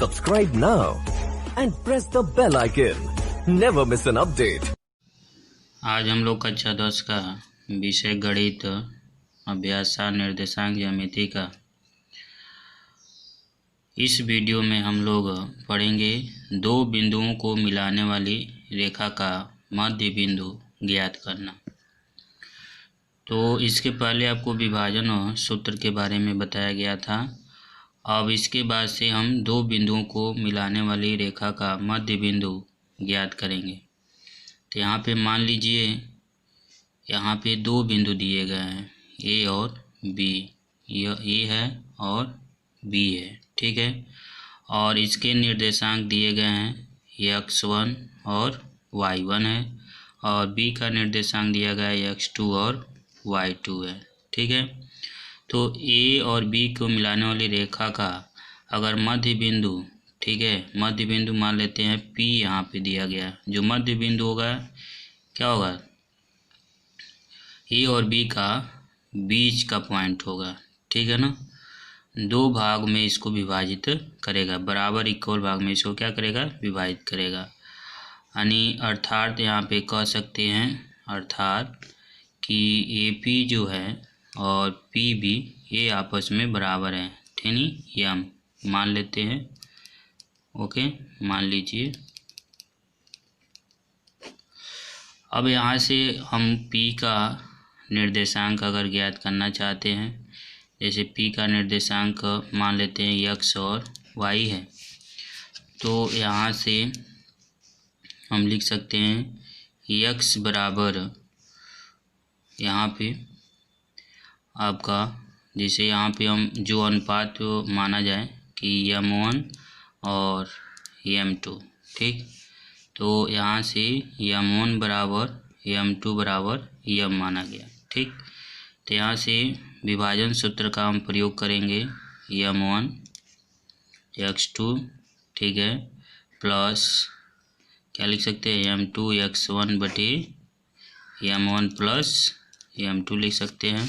Subscribe now and press the bell icon. Never miss an update. आज हम लोग कक्षा 10 का विषय गणित अभ्यास 7 निर्देशांक ज्यामिति का इस वीडियो में हम लोग पढ़ेंगे दो बिंदुओं को मिलाने वाली रेखा का मध्य बिंदु ज्ञात करना। तो इसके पहले आपको विभाजन और सूत्र के बारे में बताया गया था। अब इसके बाद से हम दो बिंदुओं को मिलाने वाली रेखा का मध्य बिंदु ज्ञात करेंगे। तो यहाँ पे मान लीजिए यहाँ पे दो बिंदु दिए गए हैं ए और बी, यह ए है और बी है, ठीक है। और इसके निर्देशांक दिए गए हैं x1 और y1 है और बी का निर्देशांक दिया गया है x2 और y2 है, ठीक है। तो ए और बी को मिलाने वाली रेखा का अगर मध्य बिंदु, ठीक है, मध्य बिंदु मान लेते हैं P यहाँ पे दिया गया, जो मध्य बिंदु होगा क्या होगा, ए और बी का बीच का पॉइंट होगा, ठीक है ना। दो भाग में इसको विभाजित करेगा, बराबर इक्वल भाग में इसको क्या करेगा, विभाजित करेगा। यानी अर्थात यहाँ पे कह सकते हैं अर्थात कि AP जो है और PB ये आपस में बराबर है, यानी यम मान लेते हैं, ओके, मान लीजिए। अब यहाँ से हम P का निर्देशांक अगर ज्ञात करना चाहते हैं, जैसे P का निर्देशांक मान लेते हैं x और y है, तो यहाँ से हम लिख सकते हैं x बराबर यहाँ पे आपका, जैसे यहाँ पे हम जो अनुपात माना जाए कि m1 और m2, ठीक। तो यहाँ से m1 बराबर m2 बराबर m माना गया, ठीक। तो यहाँ से विभाजन सूत्र का हम प्रयोग करेंगे m1 x2, ठीक है, प्लस क्या लिख सकते हैं m2 x1 बटे m1 प्लस m2 लिख सकते हैं।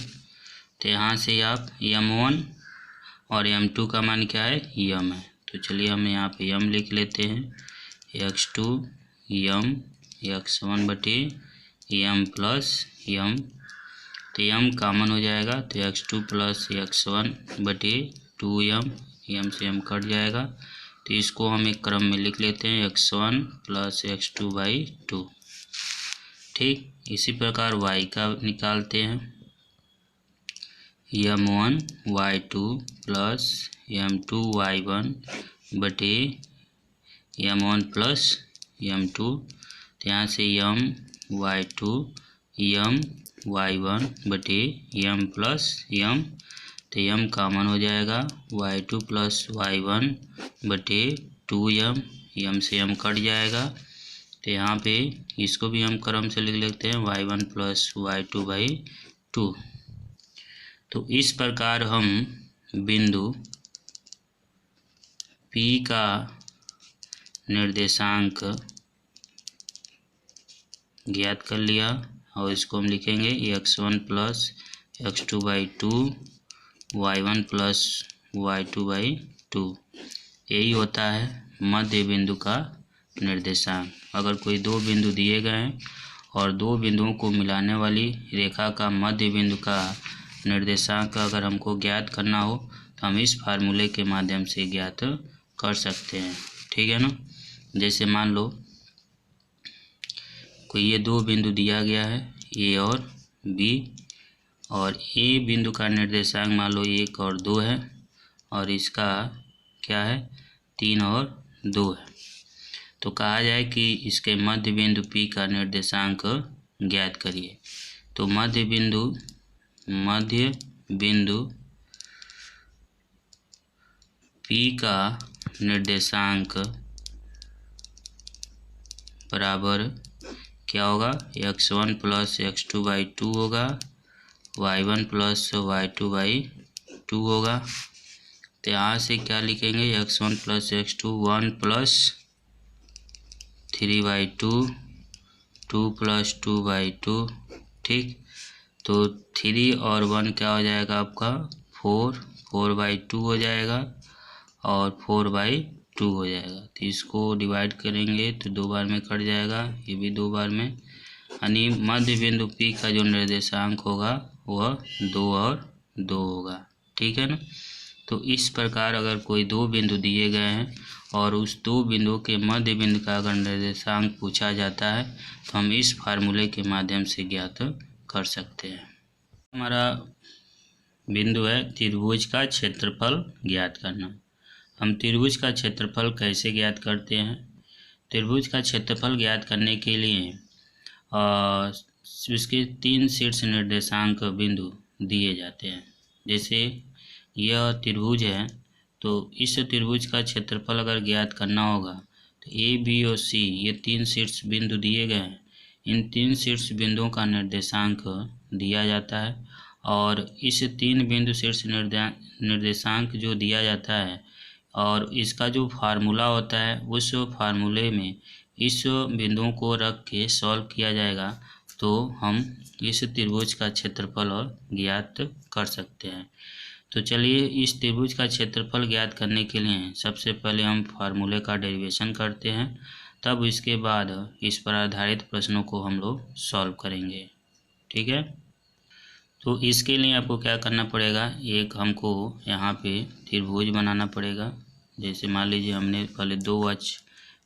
तो यहाँ से आप m1 और m2 का मान क्या है, m है। तो चलिए हम यहाँ पे m लिख लेते हैं x2 m x1 बटे m प्लस m। तो m कॉमन हो जाएगा, तो x2 प्लस x1 बटे 2m, m से m कट जाएगा। तो इसको हम एक क्रम में लिख लेते हैं x1 प्लस x2 बाई 2, ठीक। इसी प्रकार y का निकालते हैं m1 y2 plus m2 y1 बटे m1 प्लस m2। तो यहाँ से m y2 m y1 बटे m प्लस m। तो m कॉमन हो जाएगा, y2 प्लस y1 बटे 2m, m से m कट जाएगा। तो यहाँ पे इसको भी हम क्रम से लिख लेते हैं y1 प्लस y2 बाई 2। तो इस प्रकार हम बिंदु P का निर्देशांक ज्ञात कर लिया और इसको हम लिखेंगे x1 plus x2 by 2 y1 plus y2 by 2। यही होता है मध्य बिंदु का निर्देशांक। अगर कोई दो बिंदु दिए गए हैं और दो बिंदुओं को मिलाने वाली रेखा का मध्य बिंदु का निर्देशांक अगर हमको ज्ञात करना हो तो हम इस फार्मूले के माध्यम से ज्ञात कर सकते हैं, ठीक है ना। जैसे मान लो कोई ये दो बिंदु दिया गया है A और B, और A बिंदु का निर्देशांक मान लो 1 और 2 है और इसका क्या है 3 और 2 है। तो कहा जाए कि इसके मध्य बिंदु P का निर्देशांक ज्ञात करिए। तो मध्य बिंदु P का निर्देशांक बराबर क्या होगा, x1 प्लस x2 बाई 2 होगा, y1 प्लस y2 बाई 2 होगा। तो यहाँ से क्या लिखेंगे x1 plus x2 1 plus 3 by 2, 2 plus 2 by 2, ठीक। तो 3 और 1 क्या हो जाएगा आपका 4, 4 बाई 2 हो जाएगा और 4 बाई 2 हो जाएगा। तो इसको डिवाइड करेंगे तो 2 बार में कट जाएगा, ये भी 2 बार में, यानी मध्य बिंदु P का जो निर्देशांक होगा वह 2 और 2 होगा। ठीक है ना। तो इस प्रकार अगर कोई दो बिंदु दिए गए हैं और उस दो बिंदुओं के मध्य बिंदु का अगर निर्देशांक पूछा जाता है तो हम इस फार्मूले के माध्यम से ज्ञात कर सकते हैं। हमारा बिंदु है त्रिभुज का क्षेत्रफल ज्ञात करना। हम त्रिभुज का क्षेत्रफल कैसे ज्ञात करते हैं? त्रिभुज का क्षेत्रफल ज्ञात करने के लिए इसके 3 शीर्ष निर्देशांक बिंदु दिए जाते हैं। जैसे यह त्रिभुज है तो इस त्रिभुज का क्षेत्रफल अगर ज्ञात करना होगा तो ए, बी और सी ये 3 शीर्ष बिंदु दिए गए हैं। इन 3 शीर्ष बिंदुओं का निर्देशांक दिया जाता है और इस 3 बिंदु शीर्ष निर्देशांक जो दिया जाता है और इसका जो फार्मूला होता है उस फार्मूले में इस बिंदुओं को रख के सॉल्व किया जाएगा तो हम इस त्रिभुज का क्षेत्रफल और ज्ञात कर सकते हैं। तो चलिए इस त्रिभुज का क्षेत्रफल ज्ञात करने के लिए सबसे पहले हम फार्मूले का डेरिवेशन करते हैं, तब इसके बाद इस पर आधारित प्रश्नों को हम लोग सॉल्व करेंगे। ठीक है। तो इसके लिए आपको क्या करना पड़ेगा, एक हमको यहाँ पे त्रिभुज बनाना पड़ेगा। जैसे मान लीजिए हमने पहले 2 अक्ष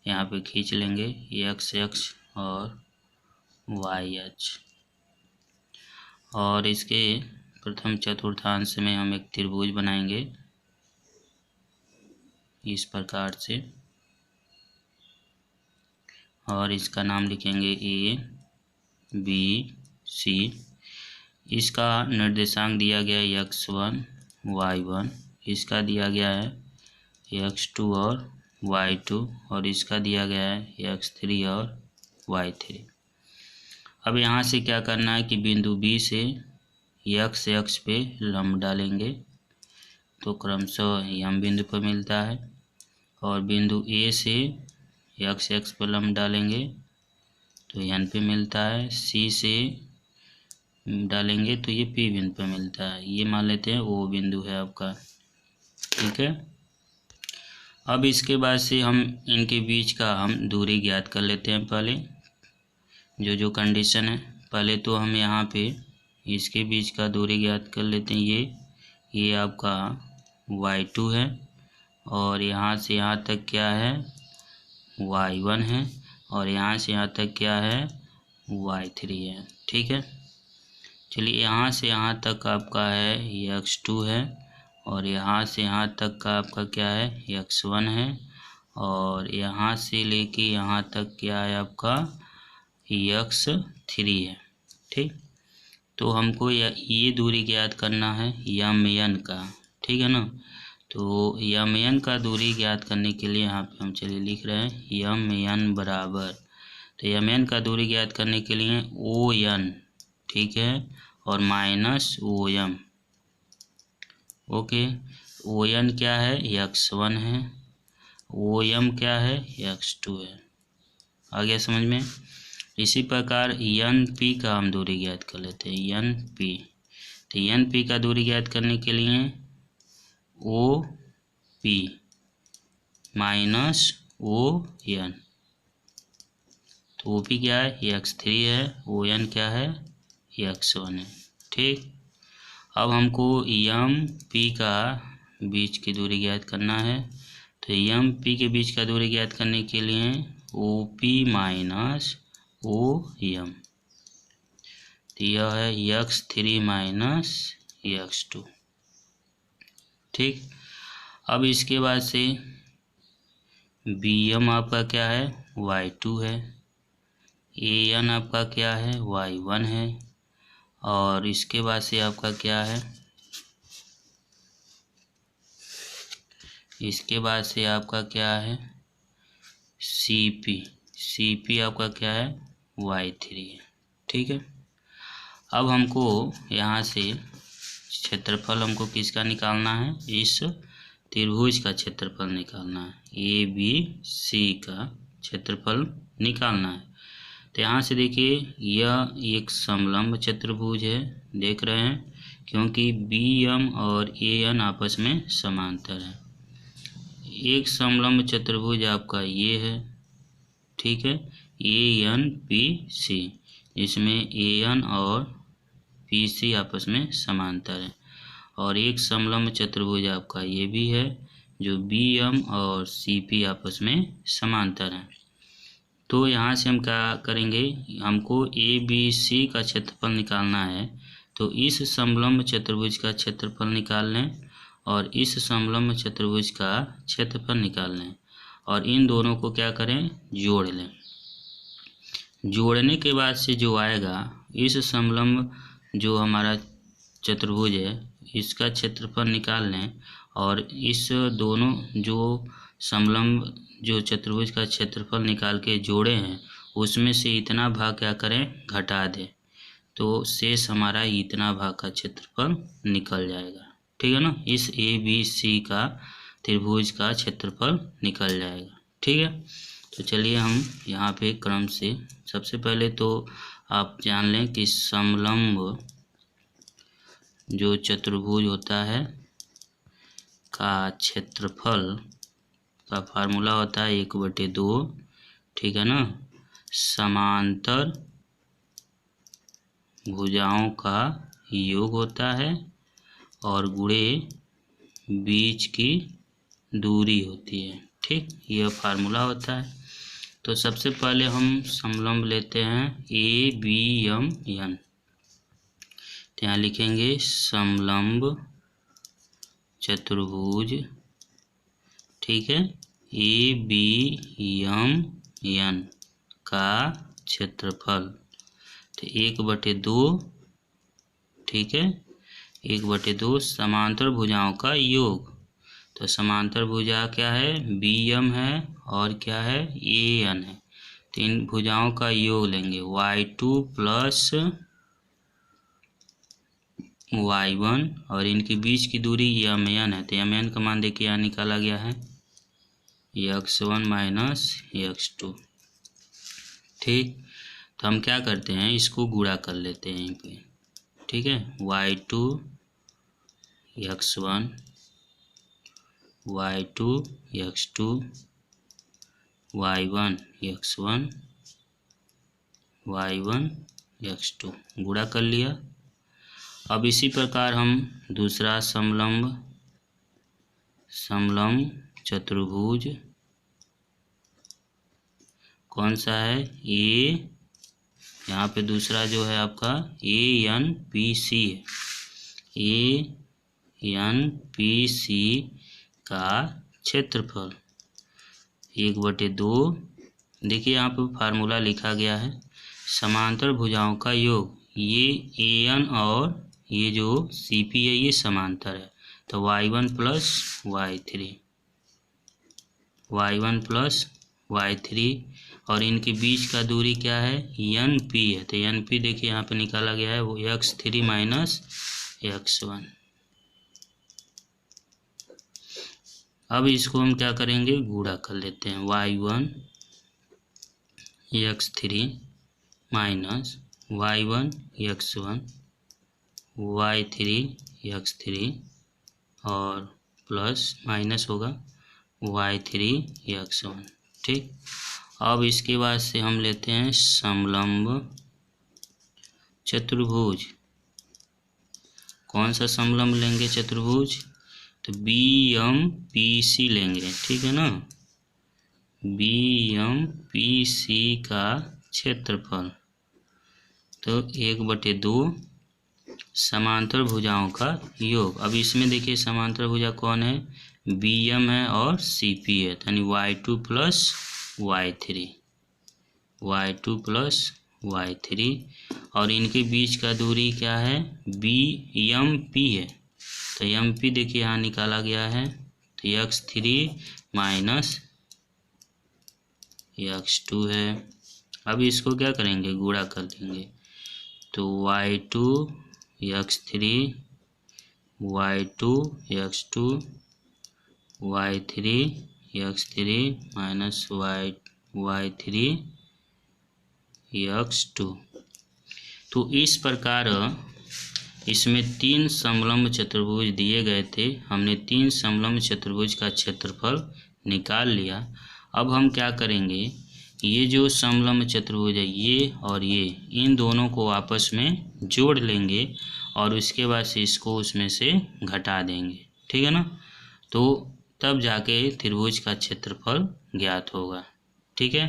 यहाँ पे खींच लेंगे, एक्स अक्ष और वाई अक्ष, और इसके प्रथम चतुर्थांश में हम एक त्रिभुज बनाएंगे इस प्रकार से, और इसका नाम लिखेंगे ए बी सी। इसका निर्देशांक दिया गया है x1 y1, इसका दिया गया है x2 और y2, और इसका दिया गया है x3 और y3। अब यहाँ से क्या करना है कि बिंदु B से x अक्ष पे लंब डालेंगे तो क्रमशः यम बिंदु पर मिलता है, और बिंदु A से x अक्ष पर लंब डालेंगे तो n पे मिलता है, C से डालेंगे तो ये P बिंदु पर मिलता है। ये मान लेते हैं O बिंदु है आपका। ठीक है। अब इसके बाद से हम इनके बीच का हम दूरी ज्ञात कर लेते हैं। पहले जो कंडीशन है, पहले तो हम यहाँ पे इसके बीच का दूरी ज्ञात कर लेते हैं। ये आपका y2 है और यहाँ से यहाँ तक क्या है y1 है, और यहाँ से यहाँ तक क्या है y3 है। ठीक है। चलिए यहाँ से यहाँ तक आपका है x2 है, और यहाँ से यहाँ तक का आपका क्या है x1 है, और यहाँ से लेके यहाँ तक क्या है आपका x3 है। ठीक। तो हमको ये दूरी ज्ञात करना है यम एन का। ठीक है ना। तो यम एन का दूरी ज्ञात करने के लिए यहाँ पे हम चलिए लिख रहे हैं यम एन बराबर, तो यम एन का दूरी ज्ञात करने के लिए ओ एन, ठीक है, और minus O M. Okay. O N क्या है x1 है, ओ एम क्या है x2 है। आ गया समझ में। इसी प्रकार एन पी का हम दूरी ज्ञात कर लेते हैं एन पी। तो एन पी का दूरी ज्ञात करने के लिए O P minus O N, तो ओ पी क्या है x3 है, ओ एन क्या है x1 है। ठीक। अब हमको एम पी का बीच की दूरी ज्ञात करना है, तो एम पी के बीच का दूरी ज्ञात करने के लिए O P minus O M, तो यह है x3 माइनस x2। ठीक। अब इसके बाद से बी एम आपका क्या है y2 है, ए एन आपका क्या है y1 है, और इसके बाद से आपका क्या है, इसके बाद से आपका क्या है सी पी आपका क्या है y3 है। ठीक है। अब हमको यहाँ से क्षेत्रफल हमको किसका निकालना है, इस त्रिभुज का क्षेत्रफल निकालना है, ए बी सी का क्षेत्रफल निकालना है। तो यहाँ से देखिए यह एक समलंब चतुर्भुज है, देख रहे हैं, क्योंकि बी एम और ए एन आपस में समांतर है। एक समलंब चतुर्भुज आपका ये है, ठीक है, ANPC, इसमें AN और PC आपस में समांतर है। और एक समलंब चतुर्भुज आपका ये भी है जो BM और CP आपस में समांतर है। तो यहाँ से हम क्या करेंगे, हमको ABC का क्षेत्रफल निकालना है, तो इस समलंब चतुर्भुज का क्षेत्रफल निकाल लें और इस समलंब चतुर्भुज का क्षेत्रफल निकाल लें और इन दोनों को क्या करें, जोड़ लें। जोड़ने के बाद से जो आएगा, इस समलंब जो हमारा चतुर्भुज है इसका क्षेत्रफल निकाल लें और इस दोनों जो समलंब जो चतुर्भुज का क्षेत्रफल निकाल के जोड़े हैं उसमें से इतना भाग क्या करें, घटा दें, तो शेष हमारा इतना भाग का क्षेत्रफल निकल जाएगा, ठीक है ना। इस ABC का त्रिभुज का क्षेत्रफल निकल जाएगा, ठीक है। तो चलिए हम यहाँ पे क्रम से सबसे पहले तो आप जान लें कि समलंब जो चतुर्भुज होता है का क्षेत्रफल का फार्मूला होता है 1/2, ठीक है ना। समांतर भुजाओं का योग होता है और गुणे बीच की दूरी होती है, ठीक, यह फार्मूला होता है। तो सबसे पहले हम समलंब लेते हैं ABMN, तो यहाँ लिखेंगे समलंब चतुर्भुज, ठीक है, ABMN का क्षेत्रफल, तो 1/2, ठीक है, 1/2 समांतर भुजाओं का योग। तो समांतर भुजा क्या है, BM है और क्या है, AN है। तो इन भुजाओं का योग लेंगे, Y2 प्लस Y1 और इनके बीच की दूरी MN है, तो MN का मान देखिए यहाँ निकाला गया है x1 माइनस x2, ठीक। तो हम क्या करते हैं, इसको गुणा कर लेते हैं यहीं पे, ठीक है, Y2 x1 Y2 x2 Y1 x1 Y1 x2 गुणा कर लिया। अब इसी प्रकार हम दूसरा समलंब चतुर्भुज कौन सा है, यहाँ पे दूसरा जो है आपका ANPC है, ANPC का क्षेत्रफल 1/2, देखिए यहाँ पे फार्मूला लिखा गया है समांतर भुजाओं का योग, ये AN और ये जो CP है ये समांतर है, तो Y1 प्लस Y3 और इनके बीच का दूरी क्या है, NP है, तो NP देखिए यहाँ पे निकाला गया है वो x3 माइनस x1। अब इसको हम क्या करेंगे, गुणा कर लेते हैं, Y1 x3 minus Y1 x1 Y3 x3 और प्लस माइनस होगा Y3 x1, ठीक। अब इसके बाद से हम लेते हैं समलंब चतुर्भुज, कौन सा समलंब लेंगे चतुर्भुज, तो BMPC लेंगे, ठीक है ना। BMPC का क्षेत्रफल तो 1/2 समांतर भुजाओं का योग। अब इसमें देखिए समांतर भुजा कौन है, BM है और CP है, यानी Y2 प्लस Y3 और इनके बीच का दूरी क्या है, BMP है, तो MP देखिए यहाँ निकाला गया है, तो x3 माइनस x2 है। अब इसको क्या करेंगे, गुणा कर देंगे, तो Y2 x3 Y2 x2 Y3 x3 minus Y3 x2। तो इस प्रकार इसमें 3 समलंब चतुर्भुज दिए गए थे। हमने 3 समलंब चतुर्भुज का क्षेत्रफल निकाल लिया। अब हम क्या करेंगे, ये जो समलंब चतुर्भुज है ये और ये, इन दोनों को आपस में जोड़ लेंगे और उसके बाद से इसको उसमें से घटा देंगे, ठीक है ना। तो तब जाके त्रिभुज का क्षेत्रफल ज्ञात होगा, ठीक है।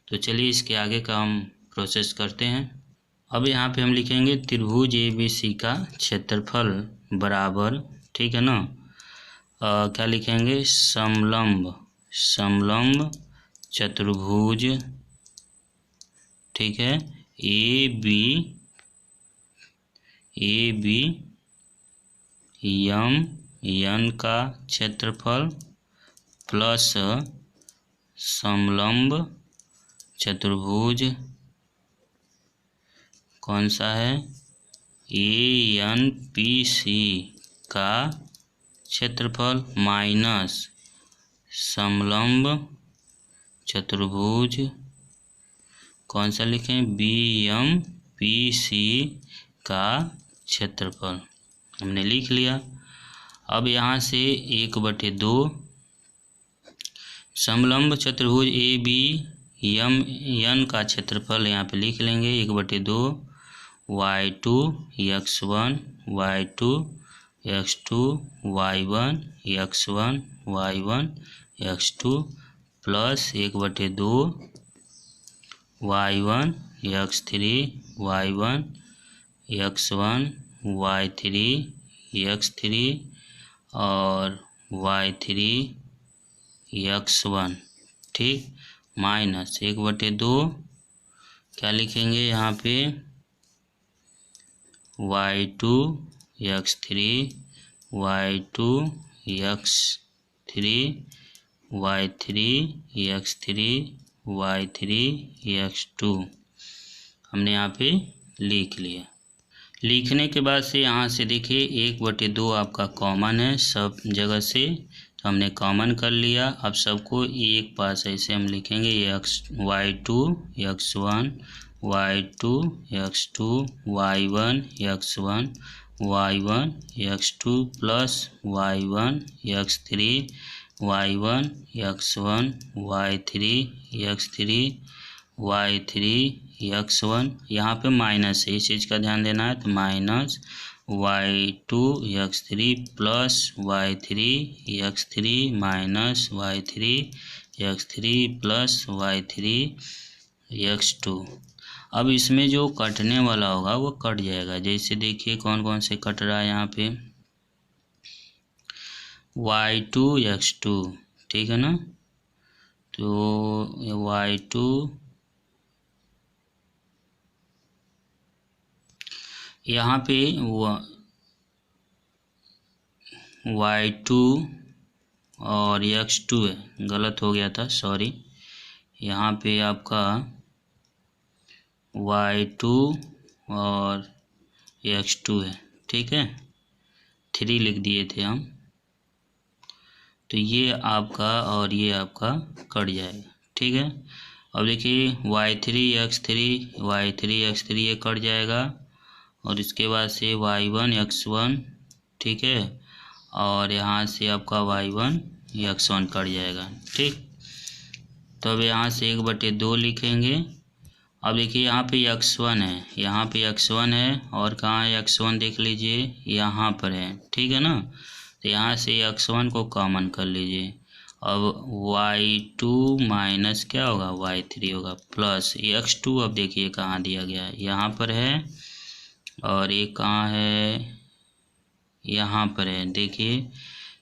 तो चलिए इसके आगे का हम प्रोसेस करते हैं। अब यहाँ पे हम लिखेंगे त्रिभुज ABC का क्षेत्रफल बराबर, ठीक है ना, क्या लिखेंगे, समलंब चतुर्भुज, ठीक है, ABN का क्षेत्रफल प्लस समलंब चतुर्भुज कौन सा है, ANPC का क्षेत्रफल माइनस समलंब चतुर्भुज कौन सा लिखें, BMPC का क्षेत्रफल हमने लिख लिया। अब यहाँ से 1/2 समलंब चतुर्भुज ABN का क्षेत्रफल यहाँ पे लिख लेंगे, 1/2 y2 x1 y2 x2 y1 x1 y1 x2 plus 1/2 y1 x3 y1 x1 y3 x3 और y3 x1, ठीक, माइनस 1/2 क्या लिखेंगे यहाँ पे, y2 x3 y2 x3 y3 x3 y3 x2 हमने यहाँ पे लिख लिया। लिखने के बाद से यहाँ से देखिए 1/2 आपका कॉमन है सब जगह से, तो हमने कॉमन कर लिया। अब सबको एक पास ऐसे हम लिखेंगे, y2 x1 y2 x2 y1 x1 y1 x2 plus y1 x3 y1 x1 y3 x3 y3 x1, यहाँ पे माइनस है, इस चीज़ का ध्यान देना है, तो minus y2 x3 plus y3 x3 minus y3 x3 plus y3 x2। अब इसमें जो कटने वाला होगा वो कट जाएगा, जैसे देखिए कौन कौन से कट रहा है यहाँ पे, y2 x2, ठीक है ना, तो y2 यहाँ पे y2 और x2 है, गलत हो गया था, सॉरी, यहाँ पे आपका y2 और x2 है, ठीक है, 3 लिख दिए थे हम, तो ये आपका और ये आपका कट जाएगा, ठीक है। अब देखिए y3 x3 ये कट जाएगा और इसके बाद से y1 x1, ठीक है, और यहाँ से आपका y1 x1 कट जाएगा, ठीक। तो अब यहाँ से 1/2 लिखेंगे। अब देखिए यहाँ पे x1 है, यहाँ पे x1 है और कहाँ है x1 देख लीजिए, यहाँ पर है, ठीक है ना, तो यहाँ से x1 को कॉमन कर लीजिए। अब y2 माइनस क्या होगा, y3 होगा, प्लस x2 अब देखिए कहाँ दिया गया है, यहाँ पर है, और ये कहाँ है, यहाँ पर है, देखिए,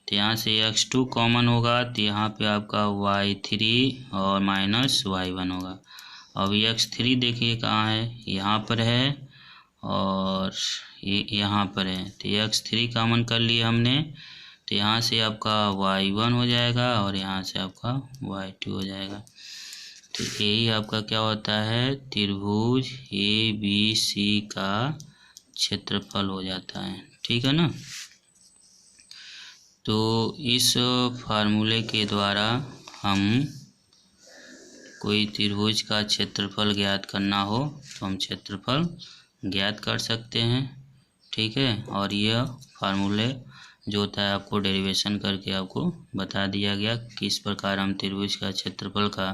तो यहाँ से x2 कॉमन होगा, तो यहाँ पे आपका y3 और माइनस y1 होगा। अब x3 देखिए कहाँ है, यहाँ पर है और ये यहाँ पर है, तो x3 कॉमन कर लिए हमने, तो यहाँ से आपका y1 हो जाएगा और यहाँ से आपका y2 हो जाएगा। तो यही आपका क्या होता है, त्रिभुज ABC का क्षेत्रफल हो जाता है, ठीक है ना। तो इस फार्मूले के द्वारा हम कोई त्रिभुज का क्षेत्रफल ज्ञात करना हो तो हम क्षेत्रफल ज्ञात कर सकते हैं, ठीक है। और यह फार्मूले जो होता है आपको डेरिवेशन करके आपको बता दिया गया किस प्रकार हम त्रिभुज का क्षेत्रफल का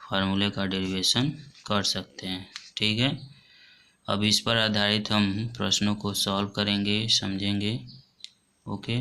फार्मूले का डेरिवेशन कर सकते हैं। ठीक है, अब इस पर आधारित हम प्रश्नों को सॉल्व करेंगे, समझेंगे। ओके।